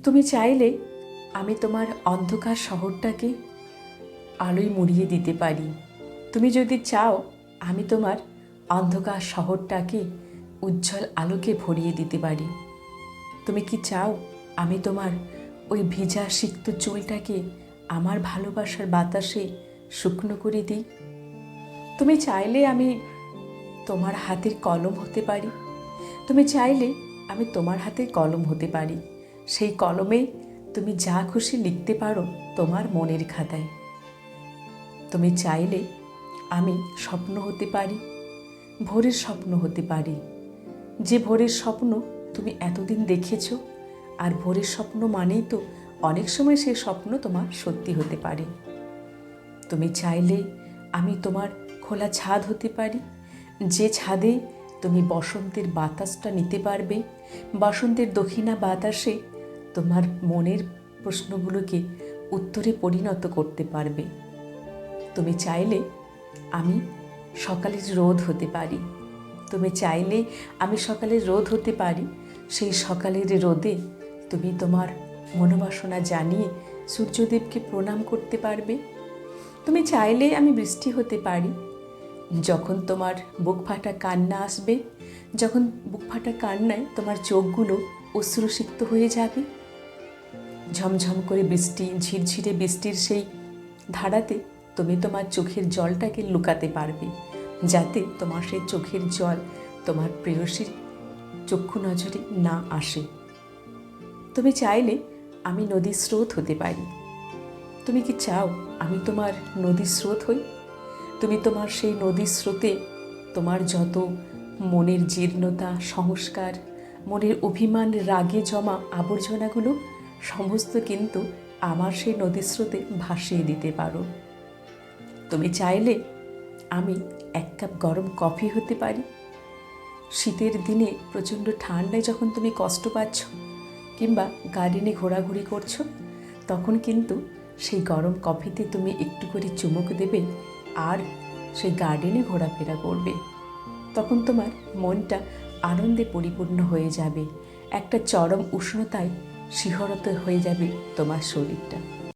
তুমি চাইলে আমি তোমার অন্ধকার শহরটাকে আলোয় মুড়িয়ে দিতে পারি। তুমি যদি চাও আমি তোমার অন্ধকার শহরটাকে উজ্জ্বল আলোকে ভরিয়ে দিতে পারি। তুমি কি চাও আমি তোমার ওই ভিজা সিক্ত চুলটাকে আমার ভালোবাসার বাতাসে শুকনো করে দিই? তুমি চাইলে আমি তোমার হাতের কলম হতে পারি। তুমি চাইলে আমি তোমার হাতের কলম হতে পারি। সেই কলমে তুমি যা খুশি লিখতে পারো তোমার মনের খাতায়। তুমি চাইলে আমি স্বপ্ন হতে পারি, ভোরের স্বপ্ন হতে পারি। যে ভোরের স্বপ্ন তুমি এতদিন দেখেছো, আর ভোরের স্বপ্ন মানেই তো অনেক সময় সেই স্বপ্ন তোমার সত্যি হতে পারে। তুমি চাইলে আমি তোমার খোলা ছাদ হতে পারি, যে ছাদে তুমি বসন্তের বাতাসটা নিতে পারবে। বসন্তের দক্ষিণা বাতাসে তোমার মনের প্রশ্নগুলোকে উত্তরে পরিণত করতে পারবে। তুমি চাইলে আমি সকালের রোদ হতে পারি। তুমি চাইলে আমি সকালের রোদ হতে পারি। সেই সকালের রোদে তুমি তোমার মনোবাসনা জানিয়ে সূর্যদেবকে প্রণাম করতে পারবে। তুমি চাইলে আমি বৃষ্টি হতে পারি। যখন তোমার বুক ফাটা কান্না আসবে, যখন বুক ফাটা কান্নায় তোমার চোখগুলো অশ্রুসিক্ত হয়ে যাবে, ঝমঝম করে বৃষ্টি, ঝিরঝিরে বৃষ্টির সেই ধারাতে তুমি তোমার চোখের জলটাকে লুকাতে পারবে, যাতে তোমার সেই চোখের জল তোমার প্রেয়সীর চক্ষু নজরে না আসে। তুমি চাইলে আমি নদীর স্রোত হতে পারি। তুমি কি চাও আমি তোমার নদীর স্রোত হই? তুমি তোমার সেই নদীর স্রোতে তোমার যত মনের জীর্ণতা, সংস্কার, মনের অভিমান, রাগে জমা আবর্জনাগুলো সমস্ত কিন্তু আমার সেই নদীর স্রোতে ভাসিয়ে দিতে পারো। তুমি চাইলে আমি এক কাপ গরম কফি হতে পারি। শীতের দিনে প্রচণ্ড ঠান্ডায় যখন তুমি কষ্ট পাচ্ছ কিংবা গার্ডেনে ঘোরাঘুরি করছো, তখন কিন্তু সেই গরম কফিতে তুমি একটু করে চুমুক দেবে আর সেই গার্ডেনে ঘোরাফেরা করবে। তখন তোমার মনটা আনন্দে পরিপূর্ণ হয়ে যাবে, একটা চরম উষ্ণতায় শিহরিত হয়ে যাবে তোমার শরীরটা।